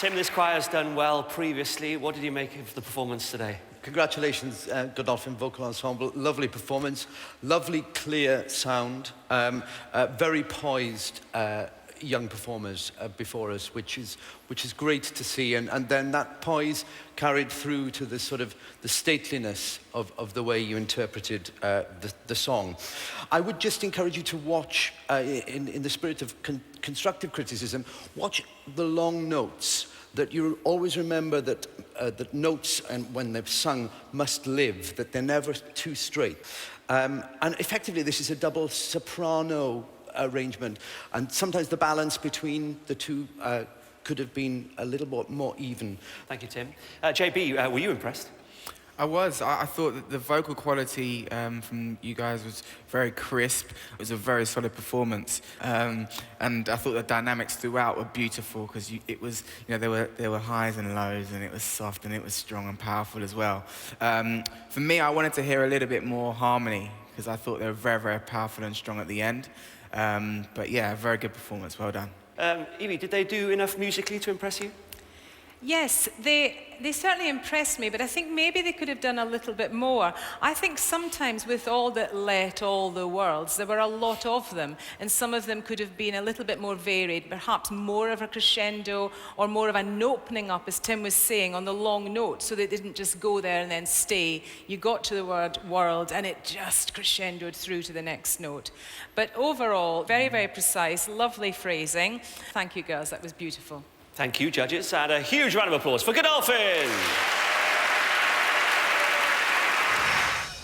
Tim, this choir's done well previously. What did you make of the performance today? Congratulations, Godolphin Vocal Ensemble. Lovely performance, lovely clear sound, very poised young performers before us, which is great to see. And then that poise carried through to the sort of the stateliness of the way you interpreted the song. I would just encourage you to watch, in the spirit of constructive criticism, watch the long notes. That you always remember that that notes, and when they're sung, must live, that they're never too straight. And effectively, this is a double soprano arrangement, and sometimes the balance between the two could have been a little bit more even. Thank you, Tim. JB, were you impressed? I was. I thought that the vocal quality from you guys was very crisp. It was a very solid performance, and I thought the dynamics throughout were beautiful because it was, there were highs and lows, and it was soft and it was strong and powerful as well. For me, I wanted to hear a little bit more harmony because I thought they were very, very powerful and strong at the end. But yeah, a very good performance. Well done. Evie, did they do enough musically to impress you? Yes, they certainly impressed me, but I think maybe they could have done a little bit more. I think sometimes with All That Let All the Worlds, there were a lot of them, and some of them could have been a little bit more varied, perhaps more of a crescendo or more of an opening up, as Tim was saying, on the long note, so they didn't just go there and then stay. You got to the word world, and it just crescendoed through to the next note. But overall, very, very precise, lovely phrasing. Thank you, girls, that was beautiful. Thank you, judges, and a huge round of applause for Godolphin!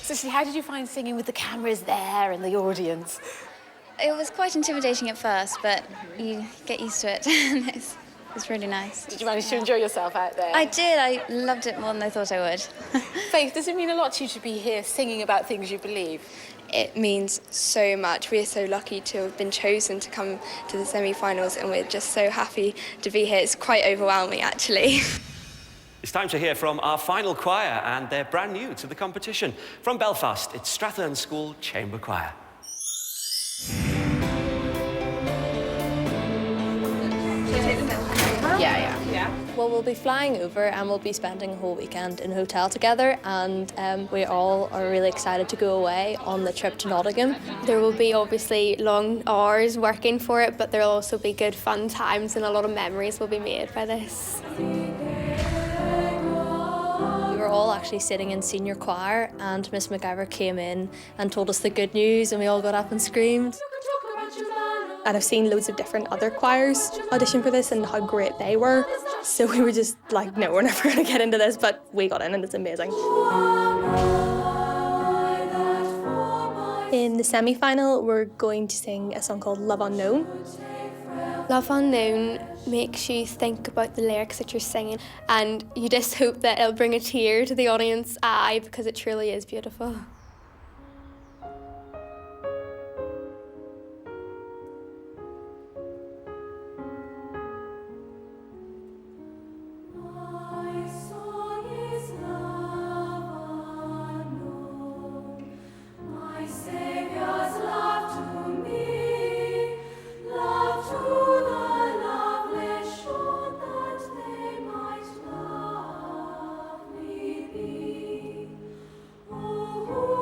Cicely, how did you find singing with the cameras there and the audience? It was quite intimidating at first, but you get used to it. It's really nice. Did you manage to enjoy yourself out there? I did. I loved it more than I thought I would. Faith, does it mean a lot to you to be here singing about things you believe? It means so much. We are so lucky to have been chosen to come to the semi-finals, and we're just so happy to be here. It's quite overwhelming, actually. It's time to hear from our final choir, and they're brand new to the competition. From Belfast, it's Strathern School Chamber Choir. Yeah. Well, we'll be flying over and we'll be spending a whole weekend in a hotel together, and we all are really excited to go away on the trip to Nottingham. There will be obviously long hours working for it, but there'll also be good fun times and a lot of memories will be made by this. We were all actually sitting in senior choir, and Miss McIver came in and told us the good news, and we all got up and screamed. And I've seen loads of different other choirs audition for this and how great they were. So we were just like, no, we're never going to get into this, but we got in and it's amazing. In the semi-final, we're going to sing a song called Love Unknown. Love Unknown makes you think about the lyrics that you're singing, and you just hope that it'll bring a tear to the audience's eye because it truly is beautiful. Oh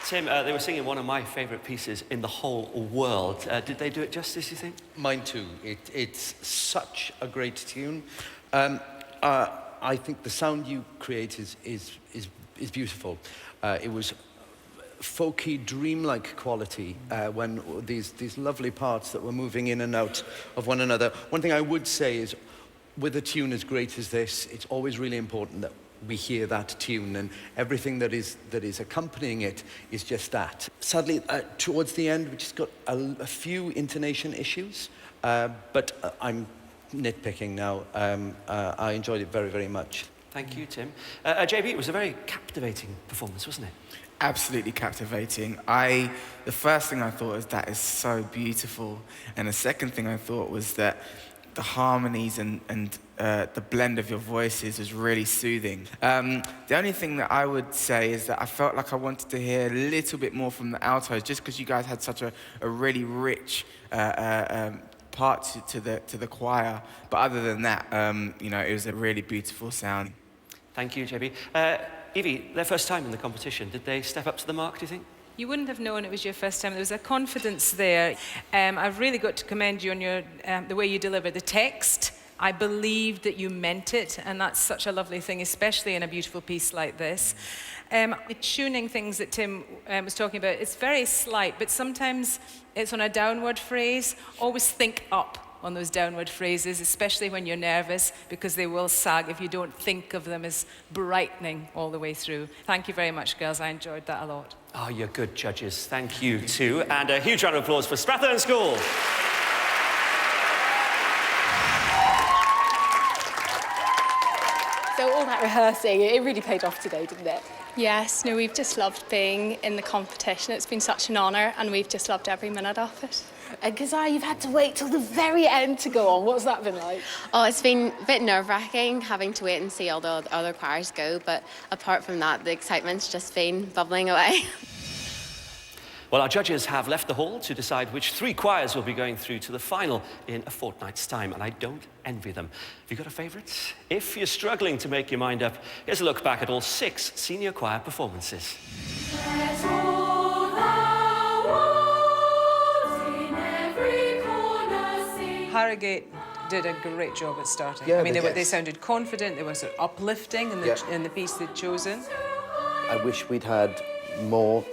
Tim, they were singing one of my favourite pieces in the whole world. Did they do it justice, you think? Mine too. It's such a great tune. I think the sound you create is beautiful. It was folky, dreamlike quality when these lovely parts that were moving in and out of one another. One thing I would say is, with a tune as great as this, it's always really important that we hear that tune, and everything that is accompanying it is just that. Sadly, towards the end, we just got a few intonation issues, but I'm nitpicking now. I enjoyed it very, very much. Thank you, Tim. JB, it was a very captivating performance, wasn't it? Absolutely captivating. The first thing I thought was, that is so beautiful. And the second thing I thought was that the harmonies and the blend of your voices was really soothing. The only thing that I would say is that I felt like I wanted to hear a little bit more from the altos, just because you guys had such a really rich part to the choir. But other than that, you know, it was a really beautiful sound. Thank you, JB. Evie, their first time in the competition, did they step up to the mark, do you think? You wouldn't have known it was your first time. There was a confidence there. I've really got to commend you on your the way you delivered the text. I believed that you meant it, and that's such a lovely thing, especially in a beautiful piece like this. The tuning things that Tim was talking about, it's very slight, but sometimes it's on a downward phrase. Always think up on those downward phrases, especially when you're nervous, because they will sag if you don't think of them as brightening all the way through. Thank you very much, girls. I enjoyed that a lot. Oh, you're good judges. Thank you too. And a huge round of applause for Strathern School. So all that rehearsing, it really paid off today, didn't it? Yes, no, we've just loved being in the competition. It's been such an honour, and we've just loved every minute of it. And Kazai, you've had to wait till the very end to go on. What's that been like? Oh, it's been a bit nerve-wracking having to wait and see all the other choirs go, but apart from that, the excitement's just been bubbling away. Well, our judges have left the hall to decide which 3 choirs will be going through to the final in a fortnight's time, and I don't envy them. Have you got a favourite? If you're struggling to make your mind up, here's a look back at all 6 senior choir performances. Harrogate did a great job at starting. Yeah, I mean, they they sounded confident, they were sort of uplifting in the piece they'd chosen. I wish we'd had more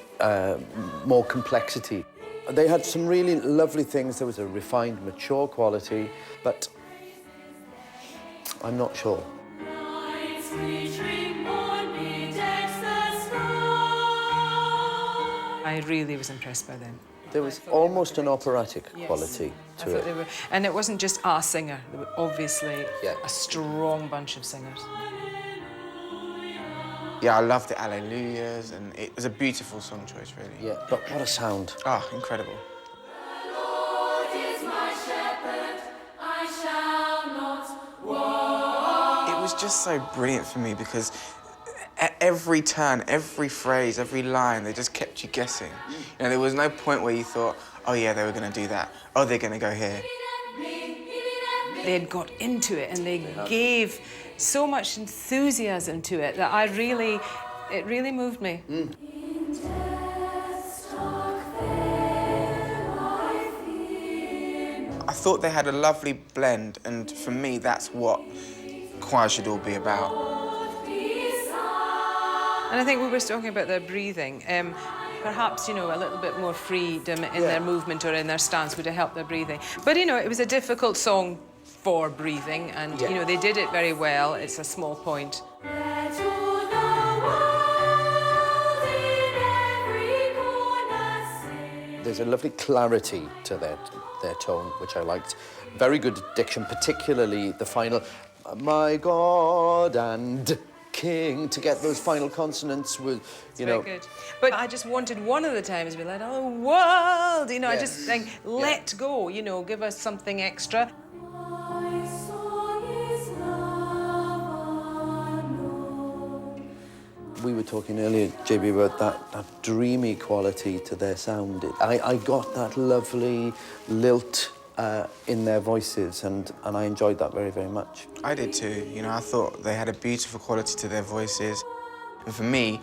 complexity. They had some really lovely things. There was a refined, mature quality, but I'm not sure. I really was impressed by them. There was almost an operatic quality to it. They were, and it wasn't just our singer. They were obviously a strong bunch of singers. Yeah, I loved the Alleluias, and it was a beautiful song choice, really. Yeah, but what a sound. Ah, incredible. It was just so brilliant for me because at every turn, every phrase, every line, they just kept you guessing. You know, there was no point where you thought, oh yeah, they were going to do that. Oh, they're going to go here. They had got into it, and they gave so much enthusiasm to it that it really moved me. I thought they had a lovely blend, and for me, that's what choir should all be about. And I think we were talking about their breathing. Perhaps, you know, a little bit more freedom in their movement or in their stance would have helped their breathing. But, you know, it was a difficult song for breathing, and, you know, they did it very well. It's a small point. There's a lovely clarity to their tone, which I liked. Very good diction, particularly the final, my God and King, to get those final consonants with, you know. Very good. But I just wanted one of the times to be like, oh, world, you know, I just think, let go, you know, give us something extra. We were talking earlier, JB, about that dreamy quality to their sound. I got that lovely lilt in their voices, and I enjoyed that very, very much. I did too. You know, I thought they had a beautiful quality to their voices. And for me,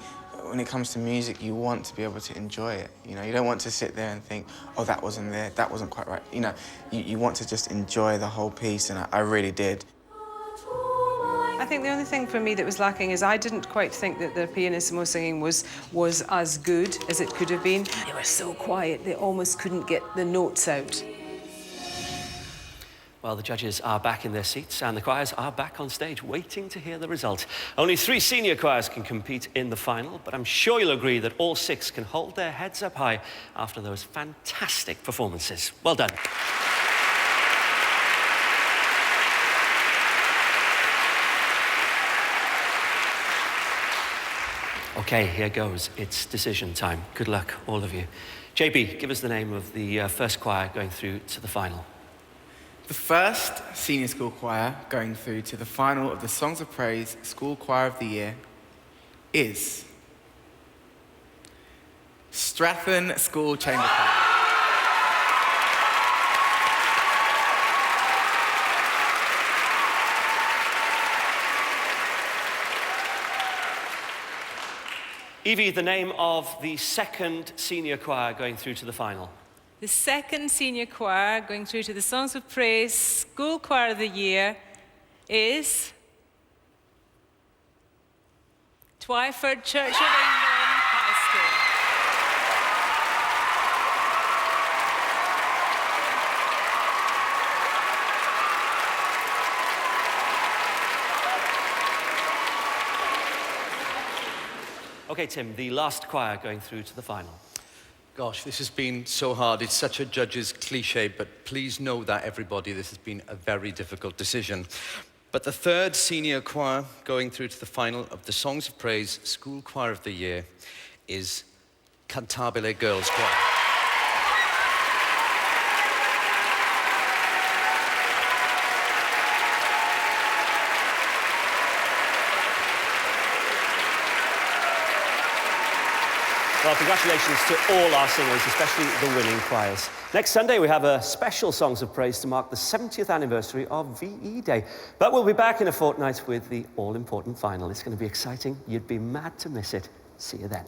when it comes to music, you want to be able to enjoy it. You know, you don't want to sit there and think, oh, that wasn't there, that wasn't quite right. You know, you want to just enjoy the whole piece, and I really did. I think the only thing for me that was lacking is I didn't quite think that the pianissimo singing was as good as it could have been. They were so quiet, they almost couldn't get the notes out. Well, the judges are back in their seats and the choirs are back on stage waiting to hear the result. Only 3 senior choirs can compete in the final, but I'm sure you'll agree that all 6 can hold their heads up high after those fantastic performances. Well done. Okay, here goes. It's decision time. Good luck, all of you. JB, give us the name of the first choir going through to the final. The first senior school choir going through to the final of the Songs of Praise School Choir of the Year is Strathern School Chamber Choir. Evie, the name of the second senior choir going through to the final. The second senior choir going through to the Songs of Praise School Choir of the Year is Twyford Church of England High School. Okay, Tim, the last choir going through to the final. Gosh, this has been so hard. It's such a judge's cliche, but please know that, everybody, this has been a very difficult decision. But the third senior choir going through to the final of the Songs of Praise School Choir of the Year is Cantabile Girls Choir. Well, congratulations to all our singers, especially the winning choirs. Next Sunday, we have a special Songs of Praise to mark the 70th anniversary of VE Day. But we'll be back in a fortnight with the all-important final. It's going to be exciting. You'd be mad to miss it. See you then.